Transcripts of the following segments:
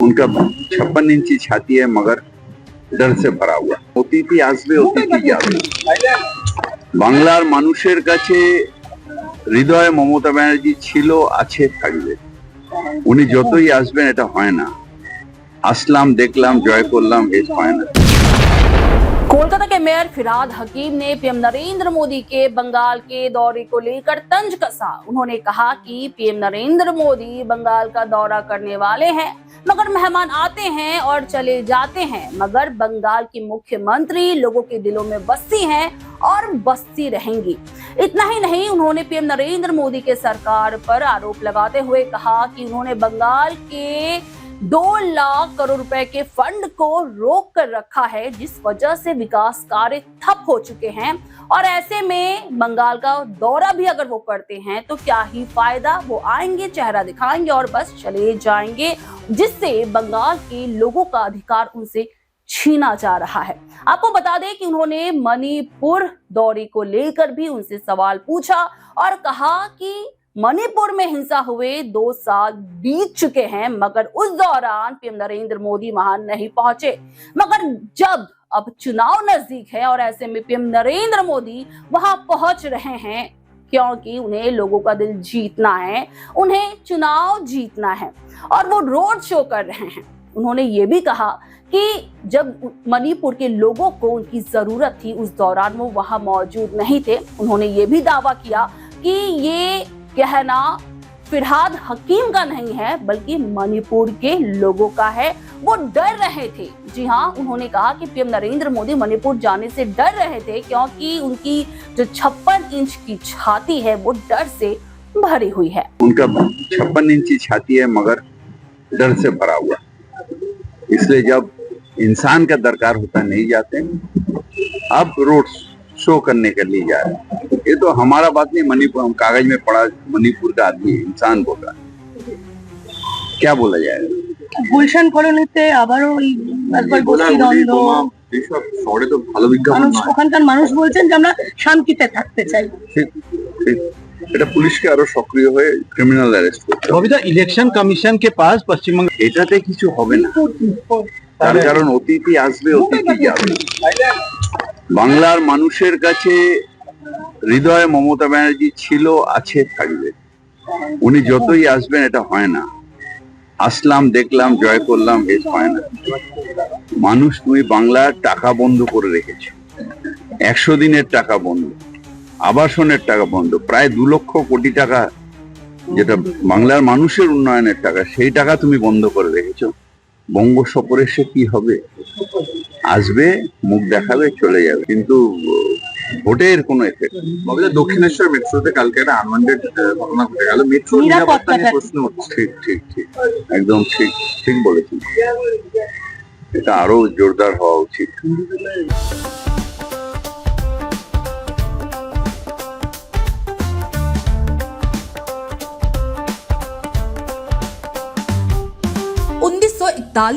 उनका 56 इंची छाती है मगर डर से भरा हुआ। অতিথি আসবে অতিথি যাবে। বাংলার মানুষের কাছে হৃদয়ে মমতা ব্যানার্জি ছিল, আছে, থাকবে। উনি যতই আসবেন এটা হয় না। আসলাম, দেখলাম, জয় করলাম, এই হয় না। कोलकाता के मेयर फिरहाद हकीम ने पीएम नरेंद्र मोदी के बंगाल के दौरे को लेकर तंज कसा। उन्होंने कहा कि पीएम नरेंद्र मोदी बंगाल का दौरा करने वाले हैं, मगर मेहमान आते हैं और चले जाते हैं, मगर बंगाल की मुख्यमंत्री लोगों के दिलों में बसती हैं और बसती रहेंगी। इतना ही नहीं, उन्होंने पीएम नरेंद्र मोदी के सरकार पर आरोप लगाते हुए कहा कि उन्होंने बंगाल के 2 लाख करोड़ रुपए के फंड को रोक कर रखा है, जिस वजह से विकास कार्य ठप हो चुके हैं। और ऐसे में बंगाल का दौरा भी अगर वो करते हैं तो क्या ही फायदा, वो आएंगे, चेहरा दिखाएंगे और बस चले जाएंगे, जिससे बंगाल के लोगों का अधिकार उनसे छीना जा रहा है। आपको बता दें कि उन्होंने मणिपुर दौरे को लेकर भी उनसे सवाल पूछा और कहा कि मणिपुर में हिंसा हुए 2 साल बीत चुके हैं, मगर उस दौरान पीएम नरेंद्र मोदी वहां नहीं पहुंचे। मगर जब अब चुनाव नजदीक है और ऐसे में पीएम नरेंद्र मोदी वहां पहुंच रहे हैं, क्योंकि उन्हें लोगों का दिल जीतना है, उन्हें चुनाव जीतना है और वो रोड शो कर रहे हैं। उन्होंने ये भी कहा कि जब मणिपुर के लोगों को उनकी जरूरत थी, उस दौरान वो वहां मौजूद नहीं थे। उन्होंने ये भी दावा किया कि ये कहना फिरहाद हकीम का नहीं है, बल्कि मणिपुर के लोगों का है। वो डर रहे थे। जी हाँ, उन्होंने कहा कि पीएम नरेंद्र मोदी मणिपुर जाने से डर रहे थे, क्योंकि उनकी जो 56 इंच की छाती है वो डर से भरी हुई है। उनका 56 इंची छाती है मगर डर से भरा हुआ। इसलिए जब इंसान का दरकार होता नहीं जाते। अब रोड शो करने के लिए जा रहे हैं। ये तो हमारा बात नहीं, मणिपुर, हम कागज में पढ़ा, मणिपुर का आदमी इंसान बोल रहा है, क्या बोला जाएगा। গুলশান কলোনিতে আবারও ওই একবার গোষ্ঠীদ্বন্দ্ব, এইসব শহরে তো ভালো বিজ্ঞাপন নয়। ওখানকার মানুষ বলছেন যে আমরা শান্তিতে থাকতে চাই। ঠিক ঠিক, এটা পুলিশকে আরো সক্রিয় হয়ে ক্রিমিনাল অ্যারেস্ট করতে হবে। ববিতা, ইলেকশন কমিশন के पास পশ্চিমবঙ্গ এটাতে কিছু হবে না, তার কারণ অতিথি আসবে অতিথি যাবে। বাংলার মানুষের কাছে হৃদয়ে মমতা ব্যানার্জি ছিল, আছে, থাকবে। উনি যতই আসবেন এটা হয় না। আসলাম, দেখলাম, জয় করলাম, এই হয় না। মানুষ, তুমি বাংলার টাকা বন্ধ করে রেখেছো, 100 দিনের টাকা বন্ধ, আবাসনের টাকা বন্ধ, প্রায় 2 লক্ষ কোটি টাকা, যেটা বাংলার মানুষের উন্নয়নের টাকা, সেই টাকা তুমি বন্ধ করে রেখেছো। বঙ্গ সফরে সে কি হবে? আসবে, মুখ দেখাবে, চলে যাবে, কিন্তু ভোটের কোনো এফেক্ট। দক্ষিণেশ্বর মেট্রোতে কালকে একটা আনওয়ান্টেড ঘটনা ঘটে গেল। মেট্রো নিরাপত্তা নিয়ে প্রশ্ন হচ্ছে। ঠিক ঠিক ঠিক, একদম ঠিক ঠিক বলেছেন। এটা আরো জোরদার হওয়া উচিত।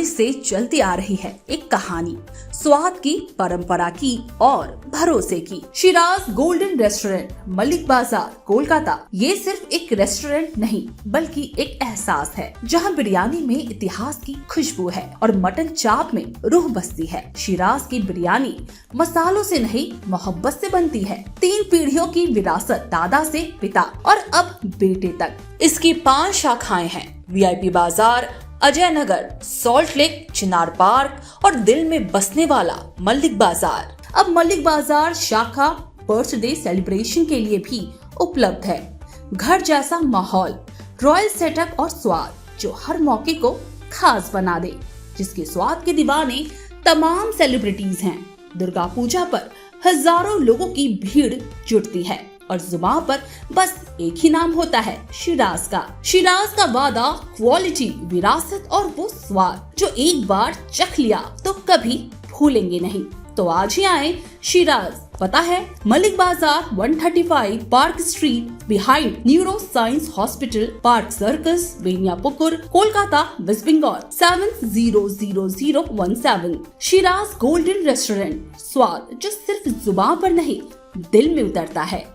से चलती आ रही है एक कहानी, स्वाद की, परंपरा की और भरोसे की। शिराज गोल्डन रेस्टोरेंट, मलिक बाजार, कोलकाता। ये सिर्फ एक रेस्टोरेंट नहीं, बल्कि एक एहसास है, जहां बिरयानी में इतिहास की खुशबू है और मटन चाप में रूह बसती है। शिराज की बिरयानी मसालों से नहीं, मोहब्बत से बनती है। 3 पीढ़ियों की विरासत, दादा से पिता और अब बेटे तक। इसकी 5 शाखाएं हैं, वीआईपी बाजार, अजय नगर, सॉल्ट लेक, चिनार पार्क और दिल में बसने वाला मलिक बाजार। अब मलिक बाजार शाखा बर्थडे सेलिब्रेशन के लिए भी उपलब्ध है। घर जैसा माहौल, रॉयल सेटअप और स्वाद जो हर मौके को खास बना दे, जिसके स्वाद के दीवाने तमाम सेलिब्रिटीज हैं। दुर्गा पूजा पर हजारों लोगों की भीड़ जुटती है और जुबान पर बस एक ही नाम होता है, शिराज का। शिराज का वादा, क्वालिटी, विरासत और वो स्वाद जो एक बार चख लिया तो कभी भूलेंगे नहीं। तो आज ही आए शिराज। पता है Mallick Bazar, 135 Park Street, behind neuro science hospital, Park Circus, Beniapukur, Kolkata, West Bengal 700017। Shiraz golden restaurant, स्वाद जो सिर्फ जुबान पर नहीं, दिल में उतरता है।